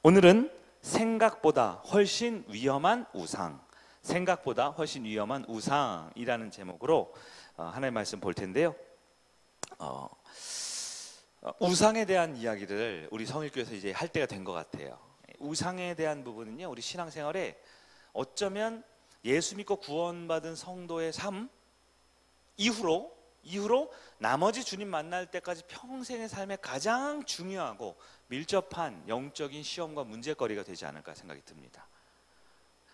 오늘은 생각보다 훨씬 위험한 우상, 생각보다 훨씬 위험한 우상이라는 제목으로 하나님의 말씀 볼 텐데요. 우상에 대한 이야기를 우리 성일교에서 이제 할 때가 된 것 같아요. 우상에 대한 부분은요, 우리 신앙생활에 어쩌면 예수 믿고 구원받은 성도의 삶 이후로 나머지 주님 만날 때까지 평생의 삶에 가장 중요하고 밀접한 영적인 시험과 문제거리가 되지 않을까 생각이 듭니다.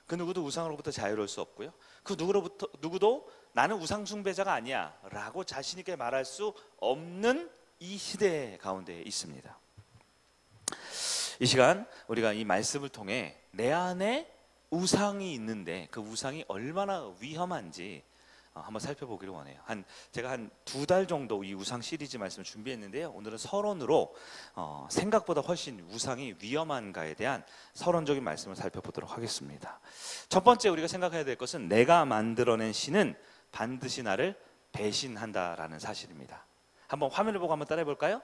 그 누구도 우상으로부터 자유로울 수 없고요, 그 누구도 나는 우상 숭배자가 아니야 라고 자신 있게 말할 수 없는 이 시대 가운데 있습니다. 이 시간 우리가 이 말씀을 통해 내 안에 우상이 있는데 그 우상이 얼마나 위험한지 한번 살펴보기를 원해요. 제가 한 2달 정도 이 우상 시리즈 말씀을 준비했는데요, 오늘은 서론으로 생각보다 훨씬 우상이 위험한가에 대한 서론적인 말씀을 살펴보도록 하겠습니다. 첫 번째 우리가 생각해야 될 것은 내가 만들어낸 신은 반드시 나를 배신한다라는 사실입니다. 한번 화면을 보고 한번 따라해 볼까요?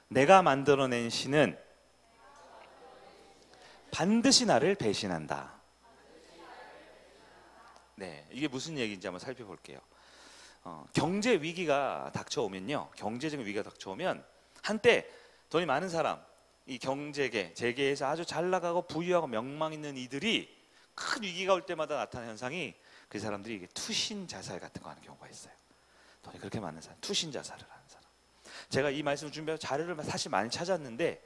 내가 만들어낸 신은 반드시 나를 배신한다. 네, 이게 무슨 얘기인지 한번 살펴볼게요. 경제 위기가 닥쳐오면요, 경제적인 위기가 닥쳐오면 한때 돈이 많은 사람, 이 경제계, 재계에서 아주 잘 나가고 부유하고 명망 있는 이들이 큰 위기가 올 때마다 나타나는 현상이, 그 사람들이 이게 투신 자살 같은 거 하는 경우가 있어요. 돈이 그렇게 많은 사람, 투신 자살을 하는 사람. 제가 이 말씀을 준비하고 자료를 사실 많이 찾았는데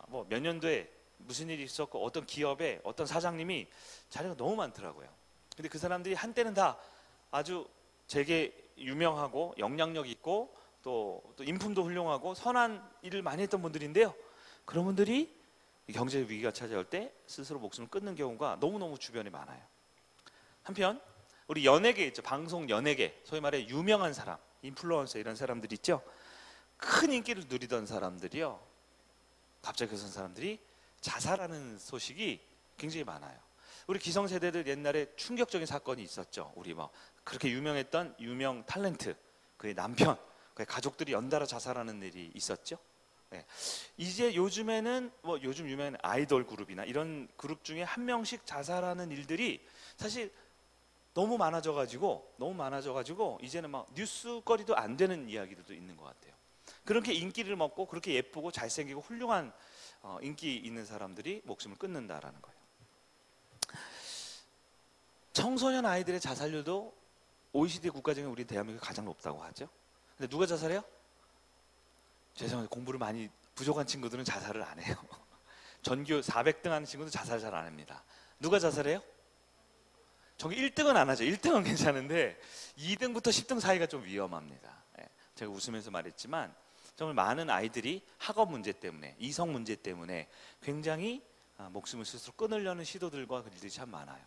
뭐 몇 년도에 무슨 일이 있었고 어떤 기업에 어떤 사장님이 자료가 너무 많더라고요. 근데 그 사람들이 한때는 다 아주 되게 유명하고 영향력 있고 또 인품도 훌륭하고 선한 일을 많이 했던 분들인데요, 그런 분들이 경제 위기가 찾아올 때 스스로 목숨을 끊는 경우가 너무너무 주변에 많아요. 한편 우리 연예계 있죠, 방송 연예계, 소위 말해 유명한 사람, 인플루언서 이런 사람들 있죠, 큰 인기를 누리던 사람들이요, 갑자기 그 사람들이 자살하는 소식이 굉장히 많아요. 우리 기성세대들 옛날에 충격적인 사건이 있었죠. 우리 뭐 그렇게 유명했던 유명 탤런트, 그의 남편, 그의 가족들이 연달아 자살하는 일이 있었죠. 네. 이제 요즘에는 뭐 요즘 유명한 아이돌 그룹이나 이런 그룹 중에 한 명씩 자살하는 일들이 사실 너무 많아져가지고 이제는 막 뉴스거리도 안 되는 이야기들도 있는 것 같아요. 그렇게 인기를 먹고 그렇게 예쁘고 잘생기고 훌륭한 인기 있는 사람들이 목숨을 끊는다라는 거예요. 청소년 아이들의 자살률도 OECD 국가 중에 우리 대한민국이 가장 높다고 하죠. 근데 누가 자살해요? 죄송해요, 공부를 많이 부족한 친구들은 자살을 안 해요. 전교 400등 하는 친구도 자살 잘 안 합니다. 누가 자살해요? 전교 1등은 안 하죠. 1등은 괜찮은데 2등부터 10등 사이가 좀 위험합니다. 제가 웃으면서 말했지만 정말 많은 아이들이 학업 문제 때문에, 이성 문제 때문에 굉장히 목숨을 스스로 끊으려는 시도들과 일들이 참 많아요.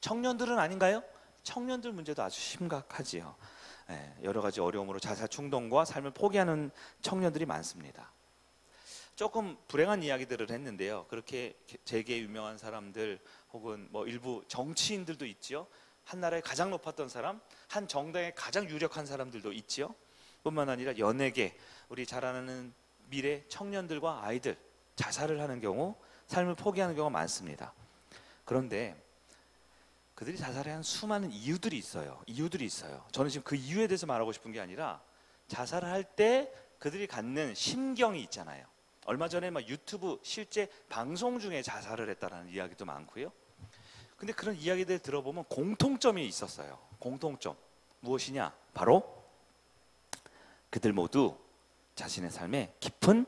청년들은 아닌가요? 청년들 문제도 아주 심각하지요. 여러 가지 어려움으로 자살 충동과 삶을 포기하는 청년들이 많습니다. 조금 불행한 이야기들을 했는데요, 그렇게 재계에 유명한 사람들 혹은 뭐 일부 정치인들도 있지요. 한 나라에 가장 높았던 사람, 한 정당에 가장 유력한 사람들도 있지요. 뿐만 아니라 연예계, 우리 잘 아는 미래 청년들과 아이들 자살을 하는 경우, 삶을 포기하는 경우가 많습니다. 그런데 그들이 자살에 한 수많은 이유들이 있어요. 저는 지금 그 이유에 대해서 말하고 싶은 게 아니라, 자살을 할 때 그들이 갖는 심경이 있잖아요. 얼마 전에 막 유튜브 실제 방송 중에 자살을 했다라는 이야기도 많고요. 근데 그런 이야기들 들어보면 공통점이 있었어요. 공통점 무엇이냐? 바로 그들 모두 자신의 삶에 깊은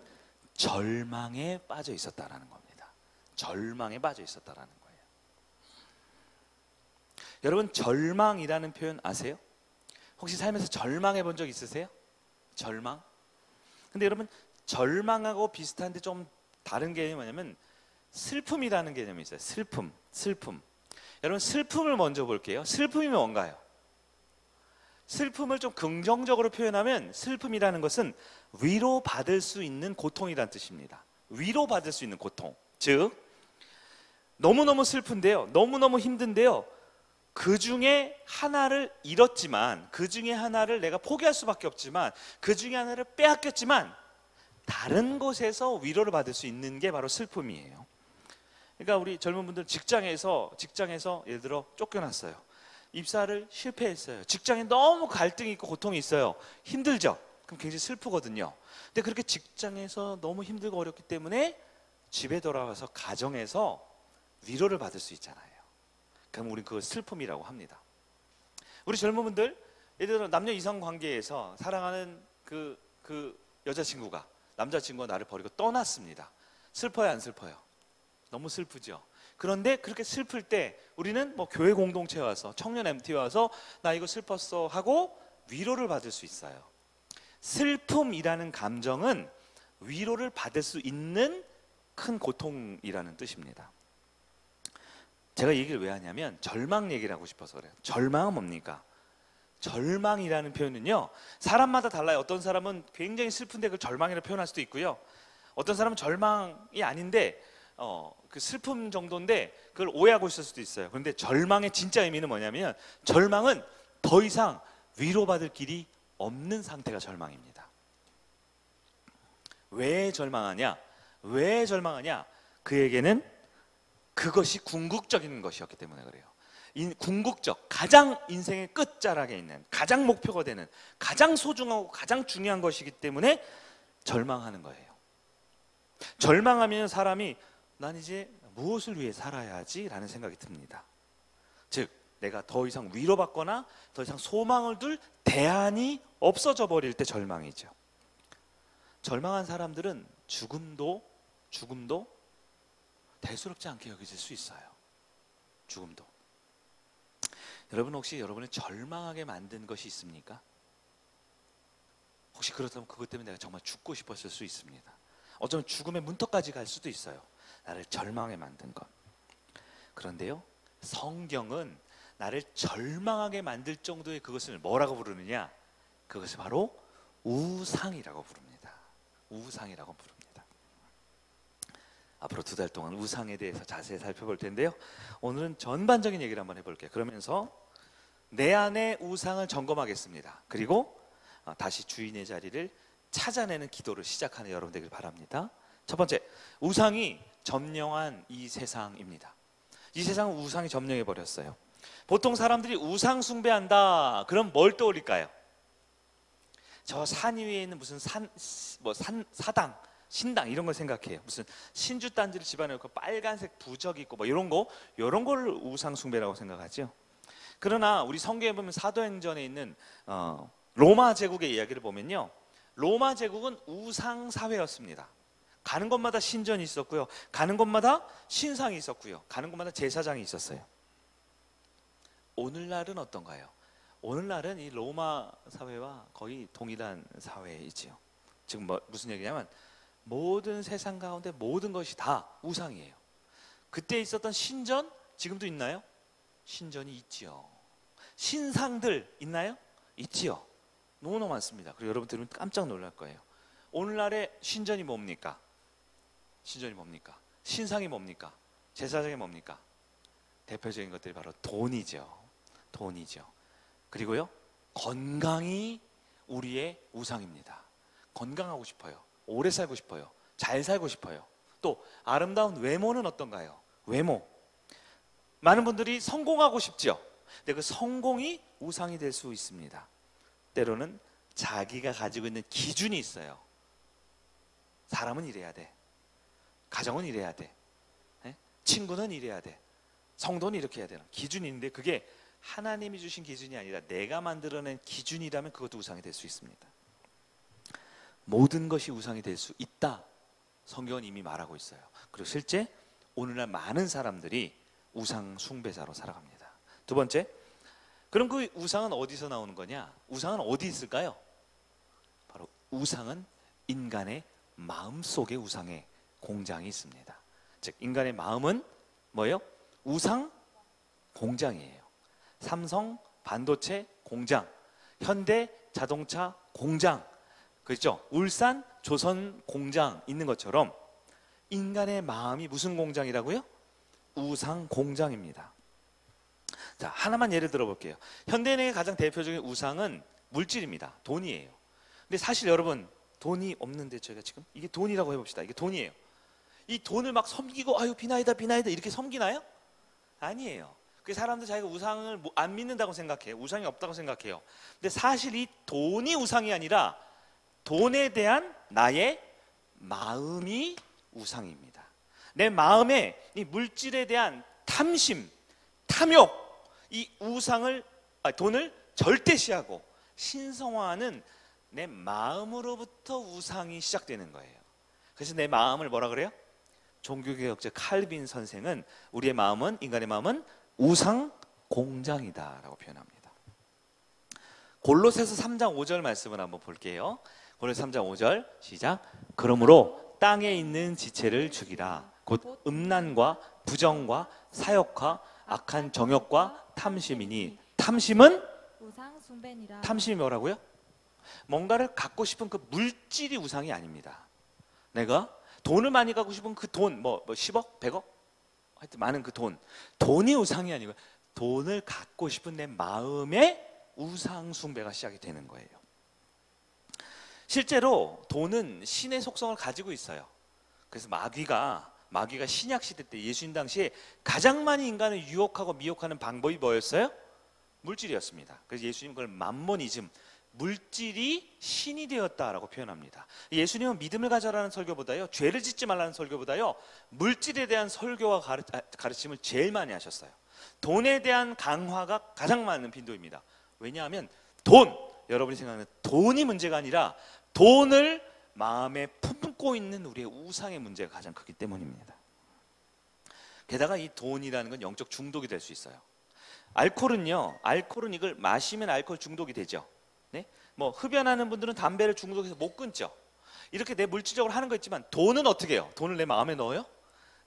절망에 빠져 있었다라는 겁니다. 절망에 빠져 있었다라는 거예요. 여러분, 절망이라는 표현 아세요? 혹시 삶에서 절망해 본 적 있으세요? 절망? 근데 여러분, 절망하고 비슷한데 좀 다른 개념이 뭐냐면 슬픔이라는 개념이 있어요. 슬픔. 여러분, 슬픔을 먼저 볼게요. 슬픔이 뭔가요? 슬픔을 좀 긍정적으로 표현하면 슬픔이라는 것은 위로받을 수 있는 고통이란 뜻입니다. 위로받을 수 있는 고통. 즉, 너무너무 슬픈데요, 너무너무 힘든데요, 그 중에 하나를 잃었지만, 그 중에 하나를 내가 포기할 수밖에 없지만, 그 중에 하나를 빼앗겼지만, 다른 곳에서 위로를 받을 수 있는 게 바로 슬픔이에요. 그러니까 우리 젊은 분들 직장에서 예를 들어 쫓겨났어요. 입사를 실패했어요. 직장에 너무 갈등이 있고 고통이 있어요. 힘들죠? 그럼 굉장히 슬프거든요. 근데 그렇게 직장에서 너무 힘들고 어렵기 때문에 집에 돌아와서 가정에서 위로를 받을 수 있잖아요. 그럼 우리는 그걸 슬픔이라고 합니다. 우리 젊은 분들, 예를 들어 남녀 이성 관계에서 사랑하는 그 여자친구가, 남자친구가 나를 버리고 떠났습니다. 슬퍼요, 안 슬퍼요? 너무 슬프죠. 그런데 그렇게 슬플 때 우리는 뭐 교회 공동체에 와서, 청년 MT에 와서 나 이거 슬펐어 하고 위로를 받을 수 있어요. 슬픔이라는 감정은 위로를 받을 수 있는 큰 고통이라는 뜻입니다. 제가 이 얘기를 왜 하냐면 절망 얘기를 하고 싶어서 그래요. 절망은 뭡니까? 절망이라는 표현은요, 사람마다 달라요. 어떤 사람은 굉장히 슬픈데 그걸 절망이라고 표현할 수도 있고요. 어떤 사람은 절망이 아닌데 그 슬픔 정도인데 그걸 오해하고 있을 수도 있어요. 그런데 절망의 진짜 의미는 뭐냐면, 절망은 더 이상 위로받을 길이 없는 상태가 절망입니다. 왜 절망하냐? 그에게는 그것이 궁극적인 것이었기 때문에 그래요. 궁극적, 가장 인생의 끝자락에 있는, 가장 목표가 되는, 가장 소중하고 가장 중요한 것이기 때문에 절망하는 거예요. 절망하면 사람이 난 이제 무엇을 위해 살아야 하지? 라는 생각이 듭니다. 즉 내가 더 이상 위로받거나 더 이상 소망을 둘 대안이 없어져 버릴 때 절망이죠. 절망한 사람들은 죽음도 대수롭지 않게 여겨질 수 있어요. 죽음도. 여러분, 혹시 여러분을 절망하게 만든 것이 있습니까? 혹시 그렇다면 그것 때문에 내가 정말 죽고 싶었을 수 있습니다. 어쩌면 죽음의 문턱까지 갈 수도 있어요. 나를 절망하게 만든 것. 그런데요, 성경은 나를 절망하게 만들 정도의 그것을 뭐라고 부르느냐? 그것을 바로 우상이라고 부릅니다. 우상이라고 부릅니다. 앞으로 2달 동안 우상에 대해서 자세히 살펴볼 텐데요, 오늘은 전반적인 얘기를 한번 해볼게요. 그러면서 내 안의 우상을 점검하겠습니다. 그리고 다시 주인의 자리를 찾아내는 기도를 시작하는 여러분 되길 바랍니다. 첫 번째, 우상이 점령한 이 세상입니다. 이 세상은 우상이 점령해 버렸어요. 보통 사람들이 우상 숭배한다 그럼 뭘 떠올릴까요? 저 산 위에 있는 무슨 사당, 신당 이런 걸 생각해요. 무슨 신주 단지를 집안에 놓고 빨간색 부적이 있고 뭐 이런 걸 우상 숭배라고 생각하죠. 그러나 우리 성경에 보면 사도행전에 있는 로마 제국의 이야기를 보면요, 로마 제국은 우상 사회였습니다. 가는 곳마다 신전이 있었고요, 가는 곳마다 신상이 있었고요, 가는 곳마다 제사장이 있었어요. 오늘날은 어떤가요? 오늘날은 이 로마 사회와 거의 동일한 사회이지요. 지금 무슨 얘기냐면 모든 세상 가운데 모든 것이 다 우상이에요. 그때 있었던 신전 지금도 있나요? 신전이 있지요. 신상들 있나요? 있지요. 너무너무 많습니다. 그리고 여러분 들으면 깜짝 놀랄 거예요. 오늘날의 신전이 뭡니까? 신전이 뭡니까? 신상이 뭡니까? 제사장이 뭡니까? 대표적인 것들이 바로 돈이죠. 그리고요, 건강이 우리의 우상입니다. 건강하고 싶어요. 오래 살고 싶어요. 잘 살고 싶어요. 또 아름다운 외모는 어떤가요? 외모. 많은 분들이 성공하고 싶죠. 근데 그 성공이 우상이 될 수 있습니다. 때로는 자기가 가지고 있는 기준이 있어요. 사람은 이래야 돼. 가정은 이래야 돼. 친구는 이래야 돼. 성도는 이렇게 해야 되는 기준이 있는데, 그게 하나님이 주신 기준이 아니라 내가 만들어낸 기준이라면 그것도 우상이 될 수 있습니다. 모든 것이 우상이 될 수 있다, 성경은 이미 말하고 있어요. 그리고 실제 오늘날 많은 사람들이 우상 숭배자로 살아갑니다. 두 번째, 그럼 그 우상은 어디서 나오는 거냐? 우상은 어디 있을까요? 바로 우상은 인간의 마음속에 우상의 공장이 있습니다. 즉 인간의 마음은 뭐예요? 우상 공장이에요. 삼성 반도체 공장, 현대 자동차 공장, 그렇죠? 울산 조선 공장 있는 것처럼 인간의 마음이 무슨 공장이라고요? 우상 공장입니다. 자, 하나만 예를 들어 볼게요. 현대인에게 가장 대표적인 우상은 물질입니다. 돈이에요. 근데 사실 여러분, 돈이 없는데 저희가 지금 이게 돈이라고 해봅시다. 이게 돈이에요. 이 돈을 막 섬기고 아유 비나이다 비나이다 이렇게 섬기나요? 아니에요. 그 사람들 자기가 우상을 안 믿는다고 생각해요. 우상이 없다고 생각해요. 근데 사실 이 돈이 우상이 아니라 돈에 대한 나의 마음이 우상입니다. 내 마음에 이 물질에 대한 탐심, 탐욕, 이 돈을 절대시하고 신성화하는 내 마음으로부터 우상이 시작되는 거예요. 그래서 내 마음을 뭐라 그래요? 종교개혁자 칼빈 선생은 우리의 마음은, 인간의 마음은 우상 공장이다라고 표현합니다. 골로새서 3장 5절 말씀을 한번 볼게요. 골로새 3장 5절 시작. 그러므로 땅에 있는 지체를 죽이라. 곧 음란과 부정과 사욕과 악한 정욕과 탐심이니. 탐심은 우상 숭배니라. 탐심이 뭐라고요? 뭔가를 갖고 싶은 그 물질이 우상이 아닙니다. 내가 돈을 많이 갖고 싶은 그 돈, 뭐 10억, 100억? 하여튼 많은 그 돈이 우상이 아니고 돈을 갖고 싶은 내 마음의 우상 숭배가 시작이 되는 거예요. 실제로 돈은 신의 속성을 가지고 있어요. 그래서 마귀가 신약 시대 때 예수님 당시에 가장 많이 인간을 유혹하고 미혹하는 방법이 뭐였어요? 물질이었습니다. 그래서 예수님 그걸 맘모니즘, 물질이 신이 되었다라고 표현합니다. 예수님은 믿음을 가져라는 설교보다요, 죄를 짓지 말라는 설교보다요, 물질에 대한 설교와 가르침을 제일 많이 하셨어요. 돈에 대한 강화가 가장 많은 빈도입니다. 왜냐하면 여러분이 생각하는 돈이 문제가 아니라 돈을 마음에 품고 있는 우리의 우상의 문제가 가장 크기 때문입니다. 게다가 이 돈이라는 건 영적 중독이 될 수 있어요. 알코올은 이걸 마시면 알코올 중독이 되죠. 네? 뭐 흡연하는 분들은 담배를 중독해서 못 끊죠. 이렇게 내 물질적으로 하는 거 있지만 돈은 어떻게 해요? 돈을 내 마음에 넣어요?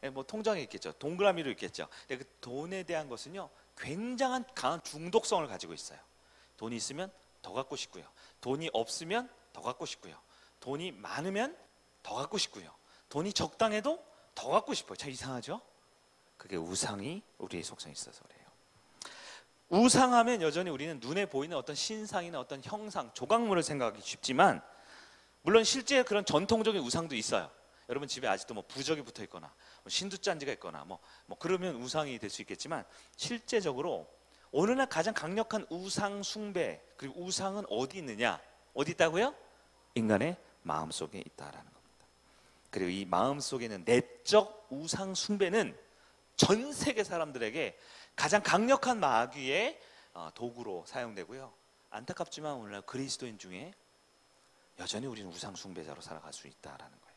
네, 뭐 통장에 있겠죠. 동그라미로 있겠죠. 근데 그 돈에 대한 것은요, 굉장한 강한 중독성을 가지고 있어요. 돈이 있으면 더 갖고 싶고요. 돈이 없으면 더 갖고 싶고요. 돈이 많으면 더 갖고 싶고요. 돈이 적당해도 더 갖고 싶어요. 참 이상하죠? 그게 우상이 우리의 속성에 있어서 그래요. 우상하면 여전히 우리는 눈에 보이는 어떤 신상이나 어떤 형상, 조각물을 생각하기 쉽지만, 물론 실제 그런 전통적인 우상도 있어요. 여러분 집에 아직도 뭐 부적이 붙어 있거나 신두짠지가 있거나 뭐 그러면 우상이 될 수 있겠지만, 실제적으로 오늘날 가장 강력한 우상 숭배, 그리고 우상은 어디 있느냐? 어디 있다고요? 인간의 마음속에 있다라는 겁니다. 그리고 이 마음속에는 내적 우상 숭배는 전 세계 사람들에게 가장 강력한 마귀의 도구로 사용되고요. 안타깝지만 오늘날 그리스도인 중에 여전히 우리는 우상 숭배자로 살아갈 수 있다라는 거예요.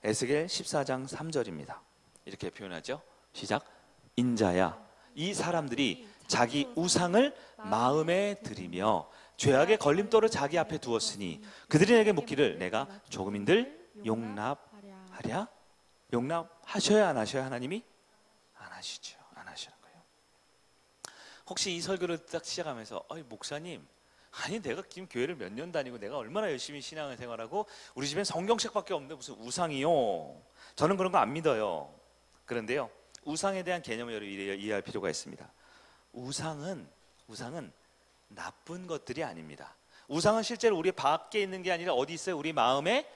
에스겔 14장 3절입니다. 이렇게 표현하죠. 시작. 인자야, 이 사람들이 자기 우상을 마음에 들이며 죄악의 걸림돌을 자기 앞에 두었으니 그들이 내게 묻기를 내가 조금인들 용납하랴? 용납하셔야 안 하셔야? 하나님이 안 하시죠. 안 하시는 거예요. 혹시 이 설교를 딱 시작하면서 목사님, 아니 내가 지금 교회를 몇 년 다니고 내가 얼마나 열심히 신앙을 생활하고 우리 집엔 성경책밖에 없는데 무슨 우상이요? 저는 그런 거 안 믿어요. 그런데요, 우상에 대한 개념을 이해할 필요가 있습니다. 우상은 나쁜 것들이 아닙니다. 우상은 실제로 우리 밖에 있는 게 아니라 어디 있어요? 우리 마음의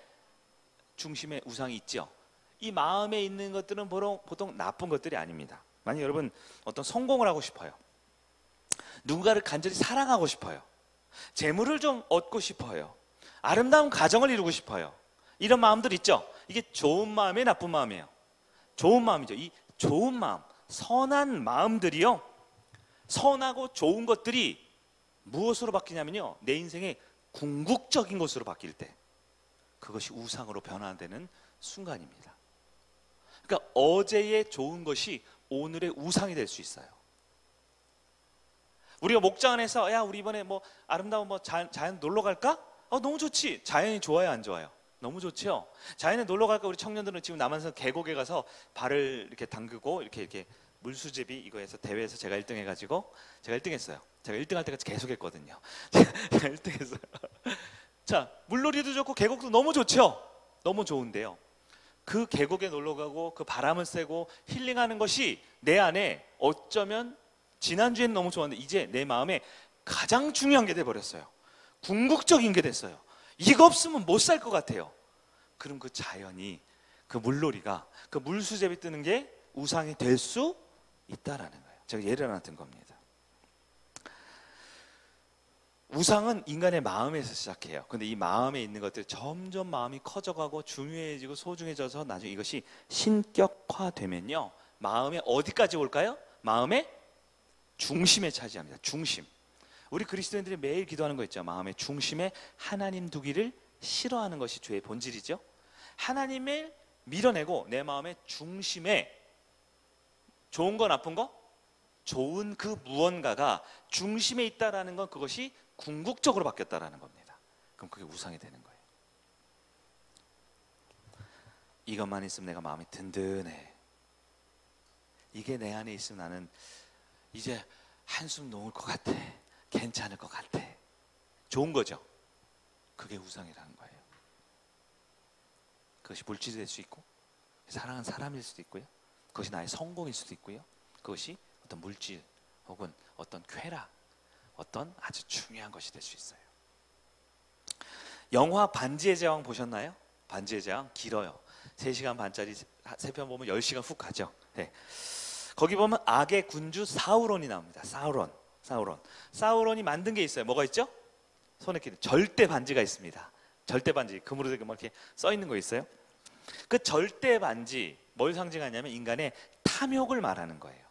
중심에 우상이 있죠. 이 마음에 있는 것들은 보통 나쁜 것들이 아닙니다. 만약 여러분 어떤 성공을 하고 싶어요. 누군가를 간절히 사랑하고 싶어요. 재물을 좀 얻고 싶어요. 아름다운 가정을 이루고 싶어요. 이런 마음들 있죠. 이게 좋은 마음이에요, 나쁜 마음이에요? 좋은 마음이죠. 이 좋은 마음, 선한 마음들이요, 선하고 좋은 것들이 무엇으로 바뀌냐면요, 내 인생의 궁극적인 것으로 바뀔 때 그것이 우상으로 변화되는 순간입니다. 그러니까 어제의 좋은 것이 오늘의 우상이 될 수 있어요. 우리가 목장에서 야 우리 이번에 뭐 아름다운 자연 놀러 갈까? 너무 좋지. 자연이 좋아요, 안 좋아요? 너무 좋죠. 자연에 놀러 갈까? 우리 청년들은 지금 남한산 계곡에 가서 발을 이렇게 담그고 이렇게 물수제비 이거 해서 대회에서 제가 1등 해가지고 제가 1등 했어요. 제가 1등 할 때까지 계속 했거든요. 제가 1등 했어요. 자, 물놀이도 좋고 계곡도 너무 좋죠. 너무 좋은데요, 그 계곡에 놀러 가고 그 바람을 쐬고 힐링하는 것이 내 안에 어쩌면 지난주에는 너무 좋았는데 이제 내 마음에 가장 중요한 게 돼버렸어요. 궁극적인 게 됐어요. 이거 없으면 못 살 것 같아요. 그럼 그 자연이, 그 물놀이가, 그 물수제비 뜨는 게 우상이 될 수 있다라는 거예요. 제가 예를 하나 든 겁니다. 우상은 인간의 마음에서 시작해요. 근데 이 마음에 있는 것들이 점점 마음이 커져가고 중요해지고 소중해져서 나중에 이것이 신격화되면요, 마음의 어디까지 올까요? 마음의 중심에 차지합니다. 중심. 우리 그리스도인들이 매일 기도하는 거 있죠. 마음의 중심에 하나님 두기를 싫어하는 것이 죄의 본질이죠. 하나님을 밀어내고 내 마음의 중심에 좋은 거 나쁜 거? 좋은 그 무언가가 중심에 있다라는 건 그것이 궁극적으로 바뀌었다라는 겁니다. 그럼 그게 우상이 되는 거예요. 이것만 있으면 내가 마음이 든든해. 이게 내 안에 있으면 나는 이제 한숨 놓을 것 같아. 괜찮을 것 같아. 좋은 거죠. 그게 우상이라는 거예요. 그것이 물질이 될 수 있고, 사랑하는 사람일 수도 있고요, 그것이 나의 성공일 수도 있고요, 그것이 어떤 물질 혹은 어떤 쾌락, 어떤 아주 중요한 것이 될 수 있어요. 영화 반지의 제왕 보셨나요? 반지의 제왕 길어요. 3시간 반짜리 3편 보면 10시간 훅 가죠. 네. 거기 보면 악의 군주 사우론이 나옵니다. 사우론이 만든 게 있어요. 뭐가 있죠? 손에 끼는 절대 반지가 있습니다. 절대 반지, 금으로 되게 막 이렇게 써 있는 거 있어요. 그 절대 반지 뭘 상징하냐면 인간의 탐욕을 말하는 거예요.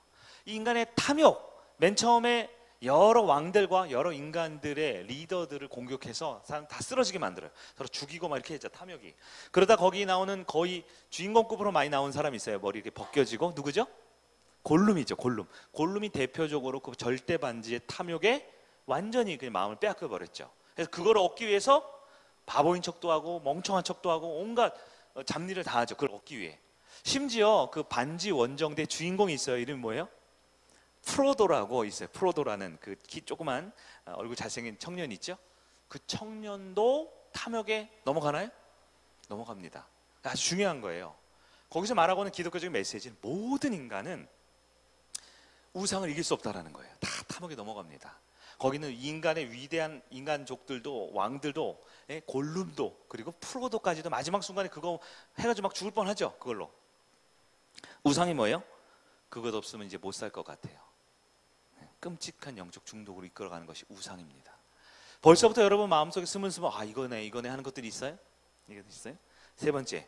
이 인간의 탐욕, 맨 처음에 여러 왕들과 여러 인간들의 리더들을 공격해서 사람 다 쓰러지게 만들어요. 서로 죽이고 막 이렇게 했죠, 탐욕이. 그러다 거기 나오는 거의 주인공급으로 많이 나온 사람이 있어요. 머리 이렇게 벗겨지고. 누구죠? 골룸이죠. 골룸이 대표적으로 그 절대 반지의 탐욕에 완전히 그냥 마음을 빼앗겨 버렸죠. 그래서 그걸 얻기 위해서 바보인 척도 하고 멍청한 척도 하고 온갖 잡일을 다 하죠. 그걸 얻기 위해. 심지어 그 반지 원정대 주인공이 있어요. 이름이 뭐예요? 프로도라고 있어요. 프로도라는 그 키 조그만 얼굴 잘생긴 청년 있죠? 그 청년도 탐욕에 넘어가나요? 넘어갑니다. 아주 중요한 거예요. 거기서 말하고는 기독교적인 메시지는 모든 인간은 우상을 이길 수 없다라는 거예요. 다 탐욕에 넘어갑니다. 거기는 인간의 위대한 인간족들도, 왕들도, 골룸도, 그리고 프로도까지도 마지막 순간에 그거 해가지고 막 죽을 뻔하죠. 그걸로. 우상이 뭐예요? 그것 없으면 이제 못 살 것 같아요. 끔찍한 영적 중독으로 이끌어가는 것이 우상입니다. 벌써부터 여러분 마음속에 스물스물 이거네 하는 것들이 있어요? 이게 있어요? 세 번째,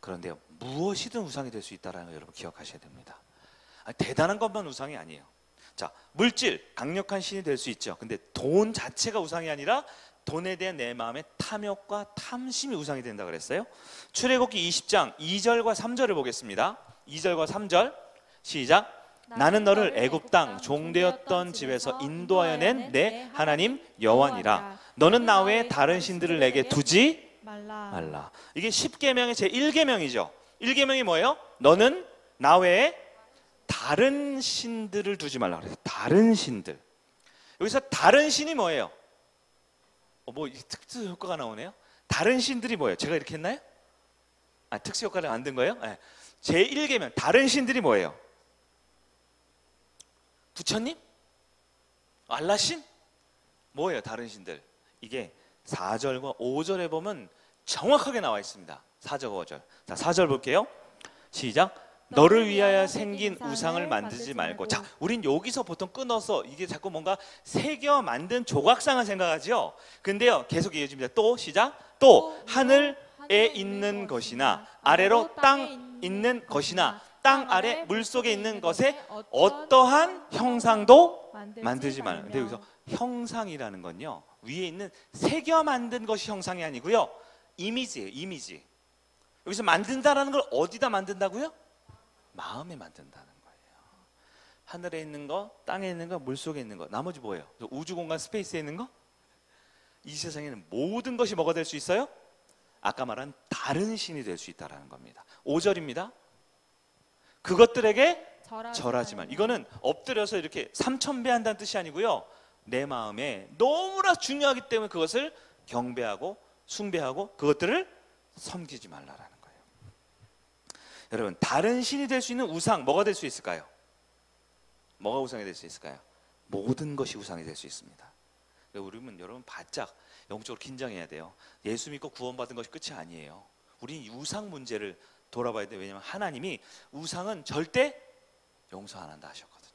그런데요, 무엇이든 우상이 될 수 있다는 걸 여러분 기억하셔야 됩니다. 대단한 것만 우상이 아니에요. 자, 물질, 강력한 신이 될 수 있죠. 근데 돈 자체가 우상이 아니라 돈에 대한 내 마음의 탐욕과 탐심이 우상이 된다 그랬어요. 출애굽기 20장 2절과 3절을 보겠습니다. 2절과 3절 시작. 나는 너를 애굽 땅 종되었던 집에서 인도하여 낸 내 하나님 여호와니라. 너는 나 외에 다른 신들을 내게 두지 말라. 이게 10계명의 제 1계명이죠. 1계명이 뭐예요? 너는 나 외에 다른 신들을 두지 말라 그래요. 다른 신들. 여기서 다른 신이 뭐예요? 특수 효과가 나오네요. 다른 신들이 뭐예요? 제가 이렇게 했나요? 특수 효과를 만든 거예요? 네. 제 1계명 다른 신들이 뭐예요? 부처님? 알라신? 뭐예요 다른 신들? 이게 4절과 5절에 보면 정확하게 나와 있습니다. 4절 5절. 자, 4절 볼게요. 시작. 너를 위하여 생긴 우상을 만들지 말고. 자, 우린 여기서 보통 끊어서 이게 자꾸 뭔가 새겨 만든 조각상을 생각하죠. 근데요, 계속 이어집니다. 또 시작. 또 하늘에 있는 것이나 아래로 땅에 있는 것이나 땅 아래 물속에 있는 것에 어떠한 형상도 만들지 말라. 근데 여기서 형상이라는 건요, 위에 있는 새겨 만든 것이 형상이 아니고요, 이미지예요. 이미지. 여기서 만든다라는 걸 어디다 만든다고요? 마음에 만든다는 거예요. 하늘에 있는 거, 땅에 있는 거, 물속에 있는 거. 나머지 뭐예요? 우주 공간 스페이스에 있는 거? 이 세상에는 모든 것이 뭐가 될 수 있어요? 아까 말한 다른 신이 될 수 있다는 겁니다. 5절입니다. 그것들에게 절하지 말. 이거는 엎드려서 이렇게 삼천배한다는 뜻이 아니고요, 내 마음에 너무나 중요하기 때문에 그것을 경배하고 숭배하고 그것들을 섬기지 말라라는 거예요. 여러분, 다른 신이 될 수 있는 우상, 뭐가 될 수 있을까요? 뭐가 우상이 될 수 있을까요? 모든 것이 우상이 될 수 있습니다. 우리는 여러분 바짝 영적으로 긴장해야 돼요. 예수 믿고 구원받은 것이 끝이 아니에요. 우린 우상 문제를 돌아봐야 돼요. 왜냐하면 하나님이 우상은 절대 용서 안 한다 하셨거든요.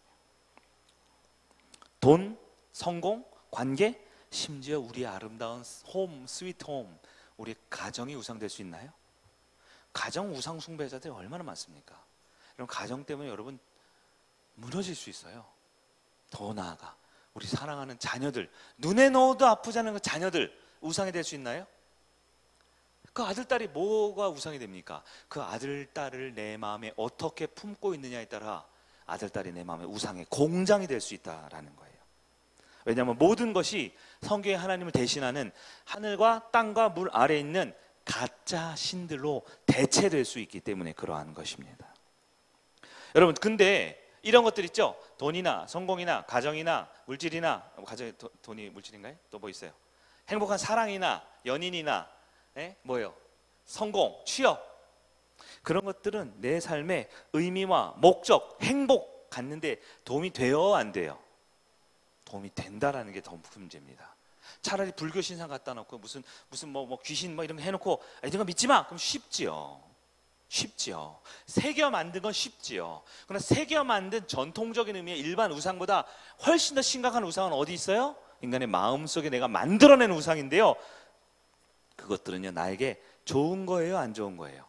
돈, 성공, 관계, 심지어 우리의 아름다운 홈, 스위트 홈, 우리 가정이 우상될 수 있나요? 가정 우상 숭배자들이 얼마나 많습니까? 여러분 가정 때문에 여러분 무너질 수 있어요. 더 나아가 우리 사랑하는 자녀들, 눈에 넣어도 아프지 않은 그 자녀들 우상이 될 수 있나요? 그 아들, 딸이 뭐가 우상이 됩니까? 그 아들, 딸을 내 마음에 어떻게 품고 있느냐에 따라 아들, 딸이 내 마음에 우상의 공장이 될 수 있다라는 거예요. 왜냐하면 모든 것이 성경의 하나님을 대신하는 하늘과 땅과 물 아래에 있는 가짜 신들로 대체될 수 있기 때문에 그러한 것입니다. 여러분 근데 이런 것들 있죠? 돈이나 성공이나 가정이나 물질이나 돈이 물질인가요? 또 뭐 있어요? 행복한 사랑이나 연인이나 뭐예요? 성공, 취업 그런 것들은 내 삶의 의미와 목적, 행복 갖는데 도움이 돼요? 안 돼요? 도움이 된다라는 게 더 문제입니다. 차라리 불교 신상 갖다 놓고 무슨 뭐 귀신 뭐 이런 거 해놓고 이런 거 믿지 마. 그럼 쉽지요. 새겨 만든 건 쉽지요. 그러나 새겨 만든 전통적인 의미의 일반 우상보다 훨씬 더 심각한 우상은 어디 있어요? 인간의 마음속에 내가 만들어낸 우상인데요. 그것들은요 나에게 좋은 거예요? 안 좋은 거예요?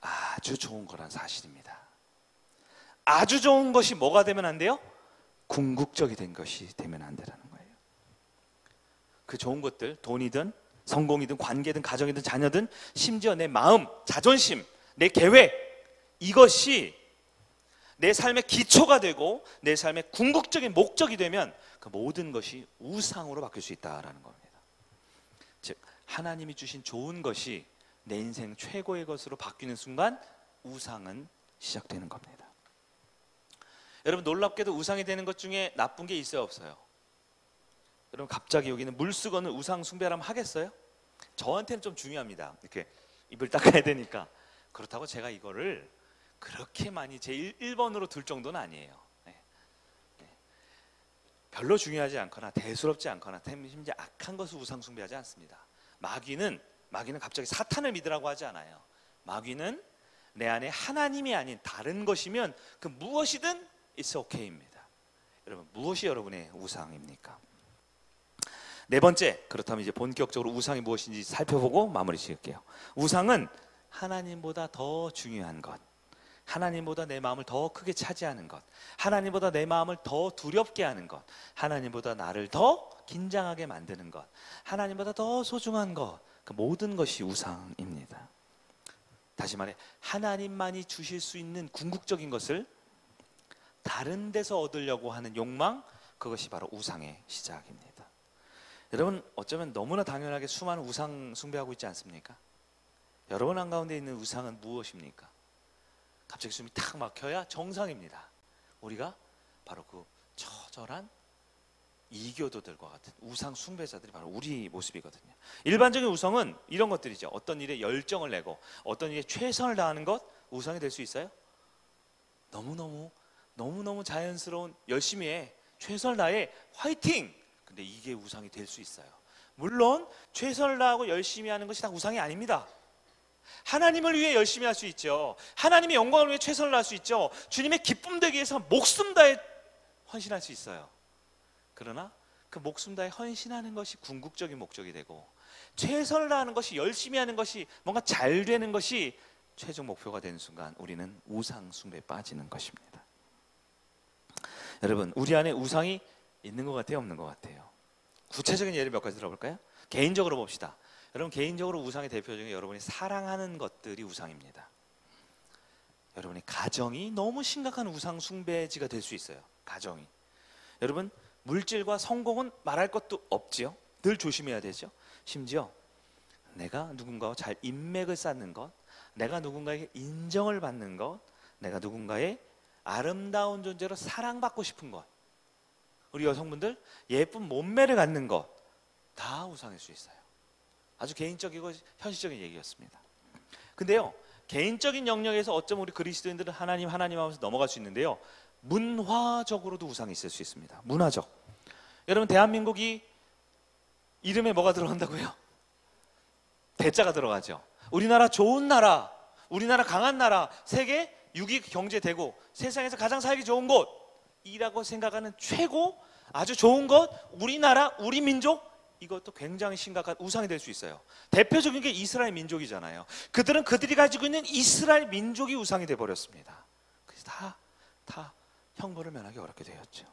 아주 좋은 거란 사실입니다. 아주 좋은 것이 뭐가 되면 안 돼요? 궁극적이 된 것이 되면 안 되라는 거예요. 그 좋은 것들, 돈이든 성공이든 관계든 가정이든 자녀든 심지어 내 마음, 자존심, 내 계획 이것이 내 삶의 기초가 되고 내 삶의 궁극적인 목적이 되면 그 모든 것이 우상으로 바뀔 수 있다라는 겁니다. 즉 하나님이 주신 좋은 것이 내 인생 최고의 것으로 바뀌는 순간 우상은 시작되는 겁니다. 여러분 놀랍게도 우상이 되는 것 중에 나쁜 게 있어요 없어요? 여러분 갑자기 여기는 물수건을 우상 숭배라면 하겠어요? 저한테는 좀 중요합니다. 이렇게 입을 닦아야 되니까. 그렇다고 제가 이거를 그렇게 많이 제 1번으로 둘 정도는 아니에요. 별로 중요하지 않거나 대수롭지 않거나 심지어 악한 것을 우상 숭배하지 않습니다. 마귀는 갑자기 사탄을 믿으라고 하지 않아요. 마귀는 내 안에 하나님이 아닌 다른 것이면 그 무엇이든 it's okay입니다. 여러분 무엇이 여러분의 우상입니까? 네 번째, 그렇다면 이제 본격적으로 우상이 무엇인지 살펴보고 마무리 지을게요. 우상은 하나님보다 더 중요한 것, 하나님보다 내 마음을 더 크게 차지하는 것, 하나님보다 내 마음을 더 두렵게 하는 것, 하나님보다 나를 더 긴장하게 만드는 것, 하나님보다 더 소중한 것, 그 모든 것이 우상입니다. 다시 말해 하나님만이 주실 수 있는 궁극적인 것을 다른 데서 얻으려고 하는 욕망, 그것이 바로 우상의 시작입니다. 여러분 어쩌면 너무나 당연하게 수많은 우상 숭배하고 있지 않습니까? 여러분 한가운데 있는 우상은 무엇입니까? 갑자기 숨이 탁 막혀야 정상입니다. 우리가 바로 그 처절한 이교도들과 같은 우상 숭배자들이 바로 우리 모습이거든요. 일반적인 우상은 이런 것들이죠. 어떤 일에 열정을 내고 어떤 일에 최선을 다하는 것, 우상이 될 수 있어요? 너무너무 자연스러운 열심히 해, 최선을 다해, 화이팅! 근데 이게 우상이 될 수 있어요. 물론 최선을 다하고 열심히 하는 것이 다 우상이 아닙니다. 하나님을 위해 열심히 할 수 있죠. 하나님의 영광을 위해 최선을 다할 수 있죠. 주님의 기쁨 되기 위해서 목숨 다해 헌신할 수 있어요. 그러나 그 목숨 다해 헌신하는 것이 궁극적인 목적이 되고 최선을 다하는 것이, 열심히 하는 것이, 뭔가 잘 되는 것이 최종 목표가 되는 순간 우리는 우상 숭배에 빠지는 것입니다. 여러분 우리 안에 우상이 있는 것 같아요? 없는 것 같아요? 구체적인 예를 몇 가지 들어볼까요? 개인적으로 봅시다. 여러분 개인적으로 우상의 대표 중에 여러분이 사랑하는 것들이 우상입니다. 여러분의 가정이 너무 심각한 우상 숭배지가 될 수 있어요. 가정이. 여러분 물질과 성공은 말할 것도 없지요. 늘 조심해야 되죠. 심지어 내가 누군가와 잘 인맥을 쌓는 것, 내가 누군가에게 인정을 받는 것, 내가 누군가의 아름다운 존재로 사랑받고 싶은 것, 우리 여성분들 예쁜 몸매를 갖는 것 다 우상일 수 있어요. 아주 개인적이고 현실적인 얘기였습니다. 근데요 개인적인 영역에서 어쩌면 우리 그리스도인들은 하나님 하면서 넘어갈 수 있는데요 문화적으로도 우상이 있을 수 있습니다. 문화적. 여러분 대한민국이 이름에 뭐가 들어간다고요? 대자가 들어가죠. 우리나라 좋은 나라, 우리나라 강한 나라, 세계 6위 경제 대국, 세상에서 가장 살기 좋은 곳이라고 생각하는 최고 아주 좋은 것, 우리나라, 우리 민족, 이것도 굉장히 심각한 우상이 될 수 있어요. 대표적인 게 이스라엘 민족이잖아요. 그들이 가지고 있는 이스라엘 민족이 우상이 돼버렸습니다. 그래서 다 형벌을 면하기 어렵게 되었죠.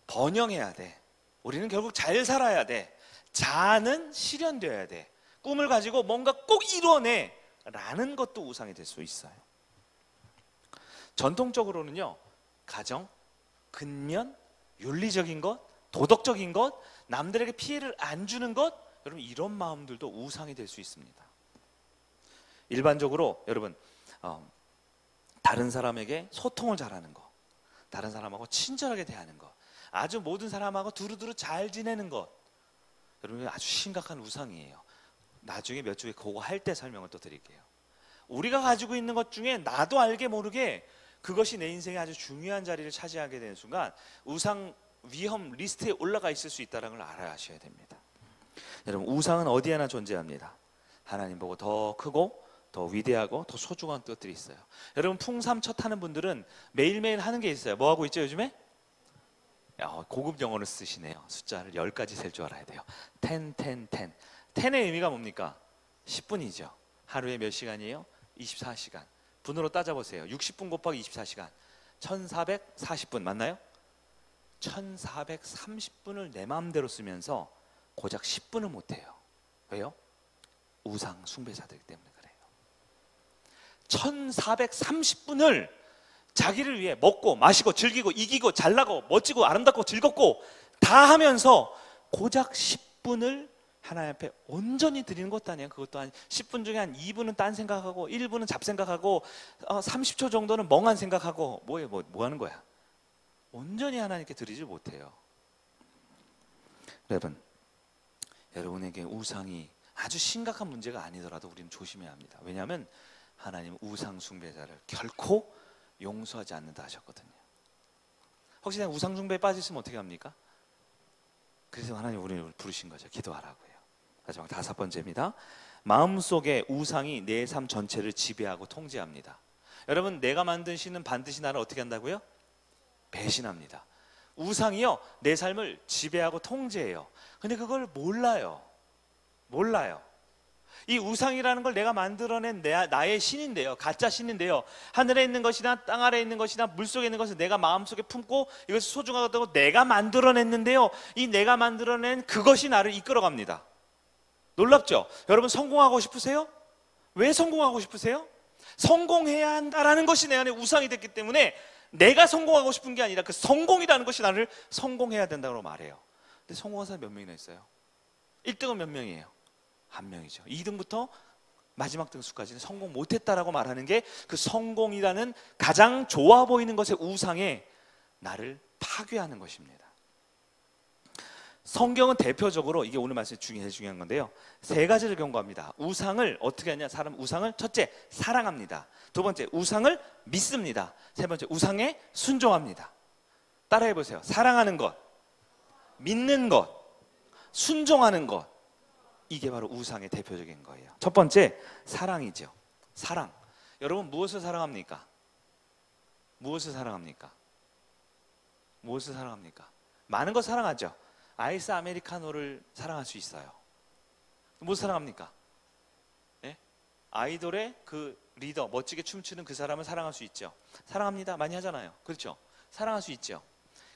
번영해야 돼. 우리는 결국 잘 살아야 돼. 자아는 실현되어야 돼. 꿈을 가지고 뭔가 꼭 이뤄내 라는 것도 우상이 될 수 있어요. 전통적으로는요, 가정, 근면, 윤리적인 것, 도덕적인 것, 남들에게 피해를 안 주는 것, 여러분 이런 마음들도 우상이 될 수 있습니다. 일반적으로 여러분 다른 사람에게 소통을 잘하는 것, 다른 사람하고 친절하게 대하는 것, 아주 모든 사람하고 두루두루 잘 지내는 것, 여러분 아주 심각한 우상이에요. 나중에 몇 주에 그거 할 때 설명을 또 드릴게요. 우리가 가지고 있는 것 중에 나도 알게 모르게 그것이 내 인생에 아주 중요한 자리를 차지하게 되는 순간 우상 위험 리스트에 올라가 있을 수 있다는 걸 알아야 하셔야 됩니다. 여러분 우상은 어디에나 존재합니다. 하나님 보고 더 크고 더 위대하고 더 소중한 것들이 있어요. 여러분 풍삼첫 하는 분들은 매일매일 하는 게 있어요. 뭐 하고 있죠 요즘에? 고급 영어를 쓰시네요. 숫자를 10가지 셀 줄 알아야 돼요. 10. 10의 의미가 뭡니까? 10분이죠. 하루에 몇 시간이에요? 24시간. 분으로 따져보세요. 60분 곱하기 24시간 1440분 맞나요? 1430분을 내 마음대로 쓰면서 고작 10분을 못해요. 왜요? 우상 숭배자들 때문에 그래요. 1430분을 자기를 위해 먹고 마시고 즐기고 이기고 잘나고 멋지고 아름답고 즐겁고 다 하면서 고작 10분을 하나님 앞에 온전히 드리는 것도 아니에요. 그것도 아니 10분 중에 한 2분은 딴 생각하고 1분은 잡생각하고 30초 정도는 멍한 생각하고 뭐예요? 뭐 하는 거야? 온전히 하나님께 드리지 못해요. 여러분에게 우상이 아주 심각한 문제가 아니더라도 우리는 조심해야 합니다. 왜냐하면 하나님은 우상 숭배자를 결코 용서하지 않는다 하셨거든요. 혹시 내가 우상 숭배에 빠졌으면 어떻게 합니까? 그래서 하나님 우리를 부르신 거죠. 기도하라고요. 마지막 5번째입니다. 마음속에 우상이 내 삶 전체를 지배하고 통제합니다. 여러분 내가 만든 신은 반드시 나를 어떻게 한다고요? 배신합니다. 우상이요 내 삶을 지배하고 통제해요. 근데 그걸 몰라요. 이 우상이라는 걸 내가 만들어낸 나의 신인데요, 가짜 신인데요, 하늘에 있는 것이나 땅 아래에 있는 것이나 물속에 있는 것을 내가 마음속에 품고 이것이 소중하다고 내가 만들어냈는데요, 이 내가 만들어낸 그것이 나를 이끌어갑니다. 놀랍죠? 여러분 성공하고 싶으세요? 왜 성공하고 싶으세요? 성공해야 한다라는 것이 내 안에 우상이 됐기 때문에 내가 성공하고 싶은 게 아니라 그 성공이라는 것이 나를 성공해야 된다고 말해요. 근데 성공한 사람 몇 명이나 있어요? 1등은 몇 명이에요? 1명이죠. 2등부터 마지막 등수까지는 성공 못했다라고 말하는 게 그 성공이라는 가장 좋아 보이는 것의 우상에 나를 파괴하는 것입니다. 성경은 대표적으로 이게 오늘 말씀 중에 제일 중요한 건데요, 3가지를 경고합니다. 우상을 어떻게 하냐? 사람 우상을 첫째 사랑합니다. 두 번째 우상을 믿습니다. 세 번째 우상에 순종합니다. 따라해 보세요. 사랑하는 것, 믿는 것, 순종하는 것, 이게 바로 우상의 대표적인 거예요. 첫 번째 사랑이죠. 사랑. 여러분 무엇을 사랑합니까? 무엇을 사랑합니까? 무엇을 사랑합니까? 많은 것 사랑하죠. 아이스 아메리카노를 사랑할 수 있어요. 무엇을 사랑합니까? 네? 아이돌의 그 리더, 멋지게 춤추는 그 사람을 사랑할 수 있죠. 사랑합니다. 많이 하잖아요. 그렇죠? 사랑할 수 있죠.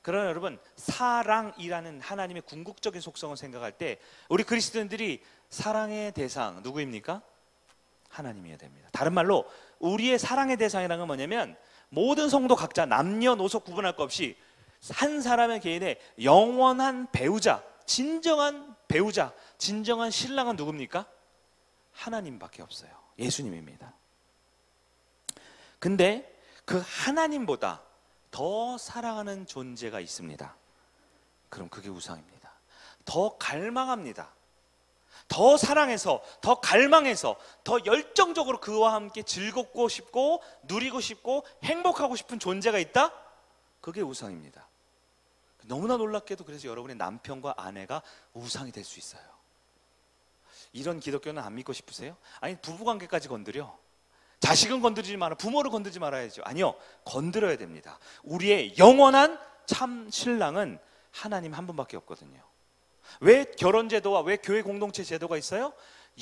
그러나 여러분 사랑이라는 하나님의 궁극적인 속성을 생각할 때 우리 그리스도인들이 사랑의 대상 누구입니까? 하나님이어야 됩니다. 다른 말로 우리의 사랑의 대상이라는 건 뭐냐면 모든 성도 각자 남녀노소 구분할 것 없이 한 사람의 개인의 영원한 배우자, 진정한 배우자, 진정한 신랑은 누굽니까? 하나님밖에 없어요. 예수님입니다. 근데 그 하나님보다 더 사랑하는 존재가 있습니다. 그럼 그게 우상입니다. 더 갈망합니다. 더 사랑해서, 더 갈망해서, 더 열정적으로 그와 함께 즐겁고 싶고 누리고 싶고 행복하고 싶은 존재가 있다? 그게 우상입니다. 너무나 놀랍게도 그래서 여러분의 남편과 아내가 우상이 될 수 있어요. 이런 기독교는 안 믿고 싶으세요? 아니, 부부관계까지 건드려. 자식은 건드리지 마라, 부모를 건드리지 말아야죠. 아니요, 건드려야 됩니다. 우리의 영원한 참 신랑은 하나님 한 분밖에 없거든요. 왜 결혼제도와 왜 교회 공동체 제도가 있어요?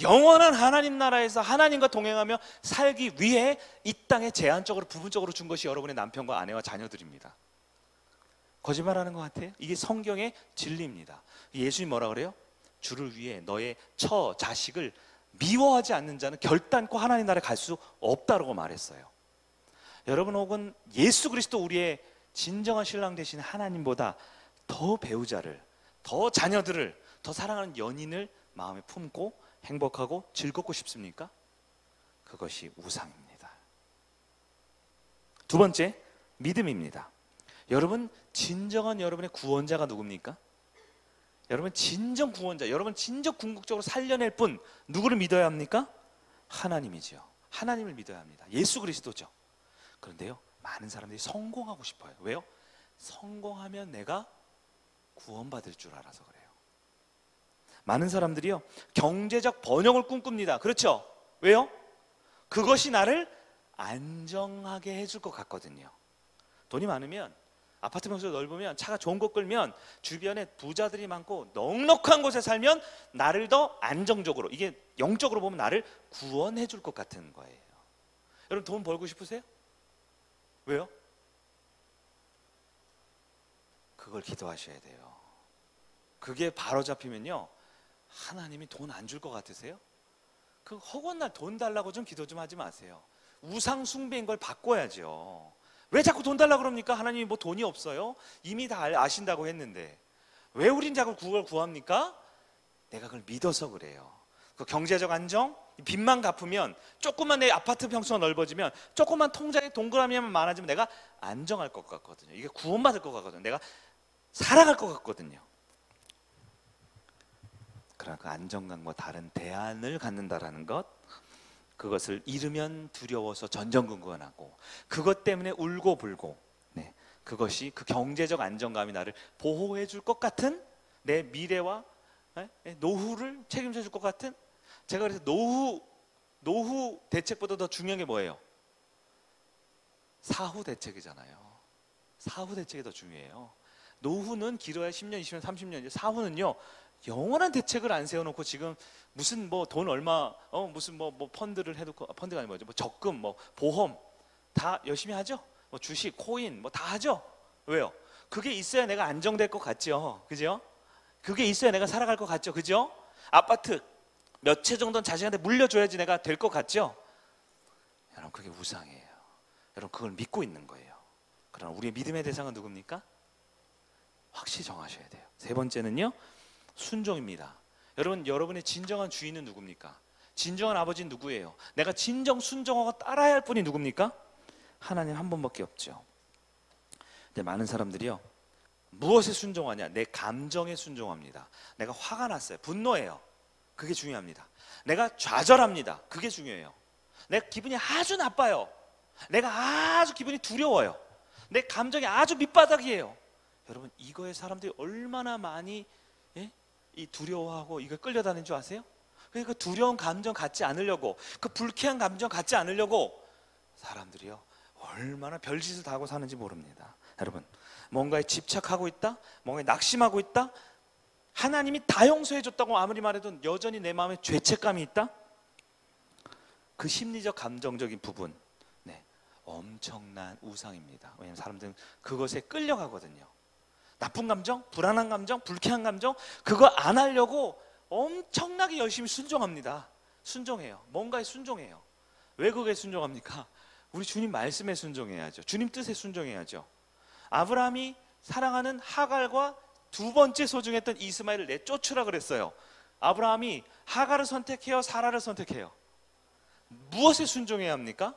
영원한 하나님 나라에서 하나님과 동행하며 살기 위해 이 땅에 제한적으로 부분적으로 준 것이 여러분의 남편과 아내와 자녀들입니다. 거짓말하는 것 같아요? 이게 성경의 진리입니다. 예수님 뭐라 그래요? 주를 위해 너의 처 자식을 미워하지 않는 자는 결단코 하나님 나라에 갈 수 없다라고 말했어요. 여러분, 혹은 예수 그리스도 우리의 진정한 신랑 되신 하나님보다 더 배우자를, 더 자녀들을, 더 사랑하는 연인을 마음에 품고 행복하고 즐겁고 싶습니까? 그것이 우상입니다. 두 번째, 믿음입니다. 여러분, 진정한 여러분의 구원자가 누굽니까? 여러분, 진정 구원자, 여러분 진정 궁극적으로 살려낼 분, 누구를 믿어야 합니까? 하나님이죠. 하나님을 믿어야 합니다. 예수 그리스도죠. 그런데요, 많은 사람들이 성공하고 싶어요. 왜요? 성공하면 내가 구원받을 줄 알아서 그래요. 많은 사람들이요, 경제적 번영을 꿈꿉니다. 그렇죠? 왜요? 그것이 나를 안정하게 해줄 것 같거든요. 돈이 많으면, 아파트 평수가 넓으면, 차가 좋은 곳 끌면, 주변에 부자들이 많고 넉넉한 곳에 살면 나를 더 안정적으로, 이게 영적으로 보면 나를 구원해 줄 것 같은 거예요. 여러분, 돈 벌고 싶으세요? 왜요? 그걸 기도하셔야 돼요. 그게 바로 잡히면요, 하나님이 돈 안 줄 것 같으세요? 그 허구한 날 돈 달라고 좀 기도 좀 하지 마세요. 우상 숭배인 걸 바꿔야죠. 왜 자꾸 돈 달라고 그럽니까? 하나님이 뭐 돈이 없어요? 이미 다 아신다고 했는데 왜 우린 자꾸 그걸 구합니까? 내가 그걸 믿어서 그래요. 그 경제적 안정, 빚만 갚으면, 조금만 내 아파트 평수가 넓어지면, 조금만 통장에 동그라미만 많아지면 내가 안정할 것 같거든요. 이게 구원받을 것 같거든요. 내가 살아갈 것 같거든요. 그러나 그 안정감과 다른 대안을 갖는다라는 것, 그것을 잃으면 두려워서 전전긍긍하고 그것 때문에 울고 불고, 그것이 그 경제적 안정감이 나를 보호해 줄 것 같은 내 미래와 노후를 책임져 줄 것 같은, 제가 그래서 노후 대책보다 더 중요한 게 뭐예요? 사후 대책이잖아요. 사후 대책이 더 중요해요. 노후는 길어야 10년, 20년, 30년이죠. 사후는요, 영원한 대책을 안 세워놓고 지금 무슨 뭐 돈 얼마, 무슨 뭐 펀드를 해놓고, 펀드가 아니 뭐죠? 뭐 적금, 뭐 보험 다 열심히 하죠. 뭐 주식, 코인 뭐 다 하죠. 왜요? 그게 있어야 내가 안정될 것 같죠. 그죠? 그게 있어야 내가 살아갈 것 같죠. 그죠? 아파트 몇 채 정도는 자식한테 물려줘야지 내가 될 것 같죠. 여러분, 그게 우상이에요. 여러분, 그걸 믿고 있는 거예요. 그러나 우리의 믿음의 대상은 누굽니까? 확실히 정하셔야 돼요. 세 번째는요, 순종입니다. 여러분, 여러분의 진정한 주인은 누굽니까? 진정한 아버지는 누구예요? 내가 진정 순종하고 따라야 할 분이 누굽니까? 하나님 한 분밖에 없죠. 근데 많은 사람들이요, 무엇에 순종하냐? 내 감정에 순종합니다. 내가 화가 났어요. 분노해요. 그게 중요합니다. 내가 좌절합니다. 그게 중요해요. 내 기분이 아주 나빠요. 내가 아주 기분이 두려워요. 내 감정이 아주 밑바닥이에요. 여러분, 이거에 사람들이 얼마나 많이 이 두려워하고 이거 끌려다니는 줄 아세요? 그러니까 그 두려운 감정 갖지 않으려고, 그 불쾌한 감정 갖지 않으려고 사람들이요, 얼마나 별짓을 다 하고 사는지 모릅니다. 여러분, 뭔가에 집착하고 있다, 뭔가에 낙심하고 있다, 하나님이 다 용서해 줬다고 아무리 말해도 여전히 내 마음에 죄책감이 있다, 그 심리적 감정적인 부분, 엄청난 우상입니다. 왜냐하면 사람들은 그것에 끌려가거든요. 나쁜 감정, 불안한 감정, 불쾌한 감정, 그거 안 하려고 엄청나게 열심히 순종합니다. 순종해요. 뭔가에 순종해요. 왜 그게 순종합니까? 우리 주님 말씀에 순종해야죠. 주님 뜻에 순종해야죠. 아브라함이 사랑하는 하갈과 두 번째 소중했던 이스마엘을 내쫓으라 그랬어요. 아브라함이 하갈을 선택해요? 사라를 선택해요? 무엇에 순종해야 합니까?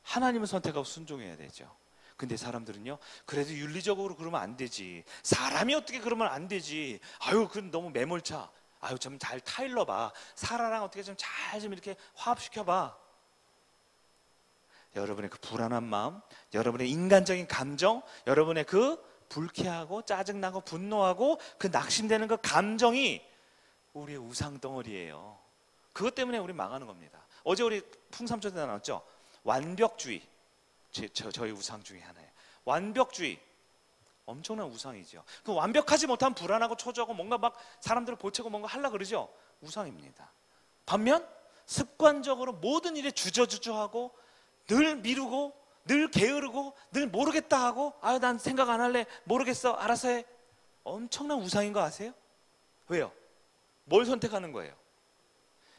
하나님을 선택하고 순종해야 되죠. 근데 사람들은요, 그래도 윤리적으로 그러면 안 되지, 사람이 어떻게 그러면 안 되지, 아유 그건 너무 매몰차, 아유 좀 잘 타일러봐, 사라랑 어떻게 좀 잘 좀 이렇게 화합시켜봐. 여러분의 그 불안한 마음, 여러분의 인간적인 감정, 여러분의 그 불쾌하고 짜증나고 분노하고 그 낙심되는 그 감정이 우리의 우상 덩어리예요. 그것 때문에 우리 망하는 겁니다. 어제 우리 풍삼초 때 나왔죠. 완벽주의, 저희 우상 중에 하나예요. 완벽주의, 엄청난 우상이죠. 그 완벽하지 못하면 불안하고 초조하고 뭔가 막 사람들을 보채고 뭔가 하려고 그러죠. 우상입니다. 반면 습관적으로 모든 일에 주저주저하고 늘 미루고 늘 게으르고 늘 모르겠다 하고 난 생각 안 할래, 모르겠어, 알아서 해. 엄청난 우상인 거 아세요? 왜요? 뭘 선택하는 거예요?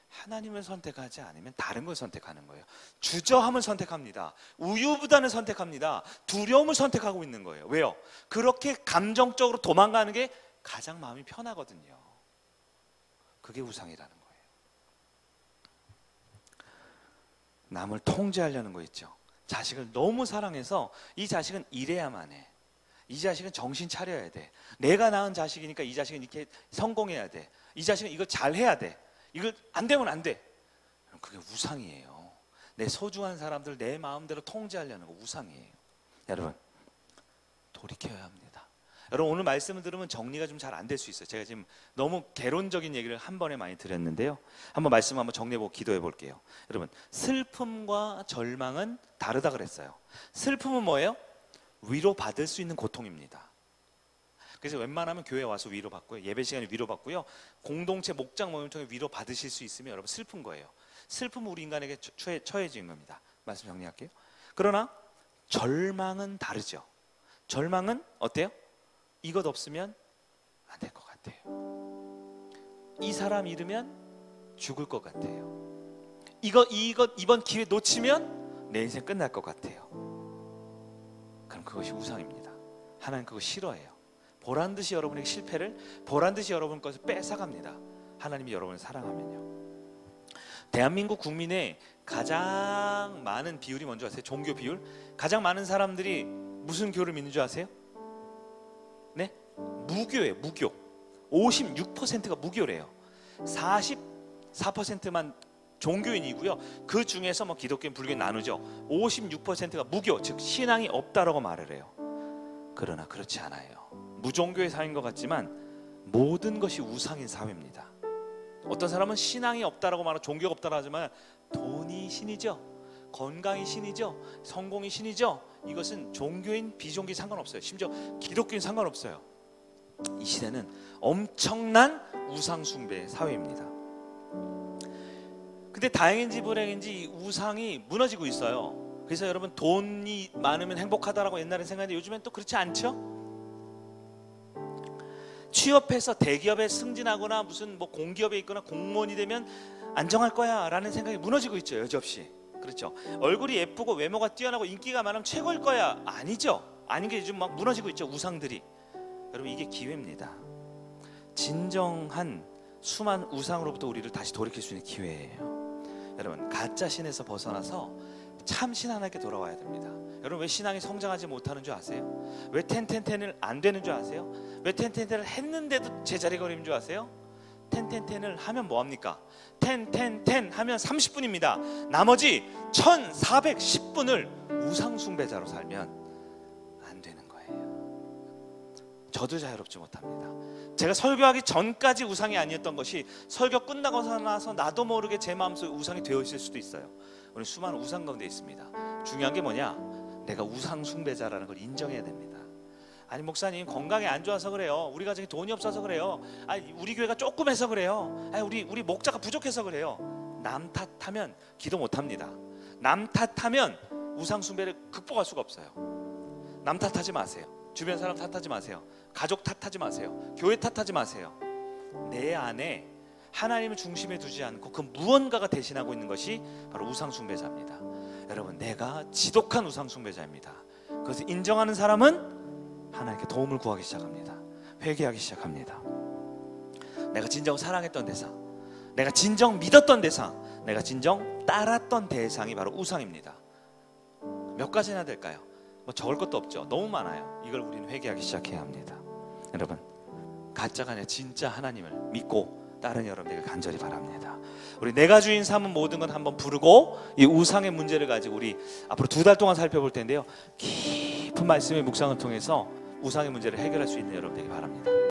하나님을 선택하지 않으면 다른 걸 선택하는 거예요. 주저함을 선택합니다. 우유부단을 선택합니다. 두려움을 선택하고 있는 거예요. 왜요? 그렇게 감정적으로 도망가는 게 가장 마음이 편하거든요. 그게 우상이라는 거예요. 남을 통제하려는 거 있죠. 자식을 너무 사랑해서 이 자식은 이래야만 해. 이 자식은 정신 차려야 돼. 내가 낳은 자식이니까 이 자식은 이렇게 성공해야 돼. 이 자식은 이걸 잘해야 돼. 이걸 안 되면 안 돼. 그게 우상이에요. 내 소중한 사람들 내 마음대로 통제하려는 거 우상이에요. 여러분, 돌이켜야 합니다. 여러분, 오늘 말씀을 들으면 정리가 좀 잘 안 될 수 있어요. 제가 지금 너무 개론적인 얘기를 한 번에 많이 드렸는데요. 한번 말씀 한번 정리해보고 기도해 볼게요. 여러분, 슬픔과 절망은 다르다 그랬어요. 슬픔은 뭐예요? 위로받을 수 있는 고통입니다. 그래서 웬만하면 교회 와서 위로받고요, 예배 시간에 위로받고요, 공동체 목장 모임 통해 위로받으실 수 있으면 여러분 슬픈 거예요. 슬픔은 우리 인간에게 처해진 겁니다. 말씀 정리할게요. 그러나 절망은 다르죠. 절망은 어때요? 이것 없으면 안 될 것 같아요. 이 사람 잃으면 죽을 것 같아요. 이번 기회 놓치면 내 인생 끝날 것 같아요. 그럼 그것이 우상입니다. 하나님 그거 싫어해요. 보란듯이 여러분에게 실패를, 보란듯이 여러분 것을 뺏어갑니다. 하나님이 여러분을 사랑하면요. 대한민국 국민의 가장 많은 비율이 뭔지 아세요? 종교 비율? 가장 많은 사람들이 무슨 교를 믿는 줄 아세요? 네? 무교예요. 무교. 56%가 무교래요. 44%만 종교인이고요. 그 중에서 뭐 기독교인, 불교인 나누죠. 56%가 무교, 즉 신앙이 없다라고 말을 해요. 그러나 그렇지 않아요. 무종교의 사회인 것 같지만 모든 것이 우상인 사회입니다. 어떤 사람은 신앙이 없다라고 말하고 종교가 없다라고 하지만 돈이 신이죠. 건강이 신이죠. 성공이 신이죠. 이것은 종교인 비종교인 상관없어요. 심지어 기독교인 상관없어요. 이 시대는 엄청난 우상 숭배의 사회입니다. 근데 다행인지 불행인지 이 우상이 무너지고 있어요. 그래서 여러분, 돈이 많으면 행복하다라고 옛날에 생각했는데 요즘엔 또 그렇지 않죠? 취업해서 대기업에 승진하거나 무슨 뭐 공기업에 있거나 공무원이 되면 안정할 거야 라는 생각이 무너지고 있죠. 여지없이. 그렇죠. 얼굴이 예쁘고 외모가 뛰어나고 인기가 많으면 최고일 거야. 아니죠. 아닌 게 요즘 막 무너지고 있죠. 우상들이. 여러분, 이게 기회입니다. 진정한 수많은 우상으로부터 우리를 다시 돌이킬 수 있는 기회예요. 여러분, 가짜 신에서 벗어나서 참 신 하나님께 돌아와야 됩니다. 여러분, 왜 신앙이 성장하지 못하는 줄 아세요? 왜 텐텐텐을 안 되는 줄 아세요? 왜 텐텐텐을 했는데도 제자리 걸리는 줄 아세요? 텐텐텐을 하면 뭐합니까? 텐텐텐 하면 30분입니다. 나머지 1410분을 우상숭배자로 살면 안 되는 거예요. 저도 자유롭지 못합니다. 제가 설교하기 전까지 우상이 아니었던 것이 설교 끝나고 나서 나도 모르게 제 마음속에 우상이 되어 있을 수도 있어요. 우리 수많은 우상 가운데 있습니다. 중요한 게 뭐냐? 내가 우상 숭배자라는 걸 인정해야 됩니다. 아니, 목사님 건강이 안 좋아서 그래요. 우리 가정에 돈이 없어서 그래요. 아니, 우리 교회가 조금해서 그래요. 아니, 우리 목자가 부족해서 그래요. 남 탓하면 기도 못합니다. 남 탓하면 우상 숭배를 극복할 수가 없어요. 남 탓하지 마세요. 주변 사람 탓하지 마세요. 가족 탓하지 마세요. 교회 탓하지 마세요. 내 안에 하나님을 중심에 두지 않고 그 무언가가 대신하고 있는 것이 바로 우상 숭배자입니다. 여러분, 내가 지독한 우상 숭배자입니다. 그것을 인정하는 사람은 하나님께 도움을 구하기 시작합니다. 회개하기 시작합니다. 내가 진정 사랑했던 대상, 내가 진정 믿었던 대상, 내가 진정 따랐던 대상이 바로 우상입니다. 몇 가지나 될까요? 뭐 적을 것도 없죠. 너무 많아요. 이걸 우리는 회개하기 시작해야 합니다. 여러분, 가짜가 아니라 진짜 하나님을 믿고 다른 여러분에게 간절히 바랍니다. 우리 내가 주인 삼은 모든 건 한번 부르고 이 우상의 문제를 가지고 우리 앞으로 2달 동안 살펴볼 텐데요. 깊은 말씀의 묵상을 통해서 우상의 문제를 해결할 수 있는 여러분 되기 바랍니다.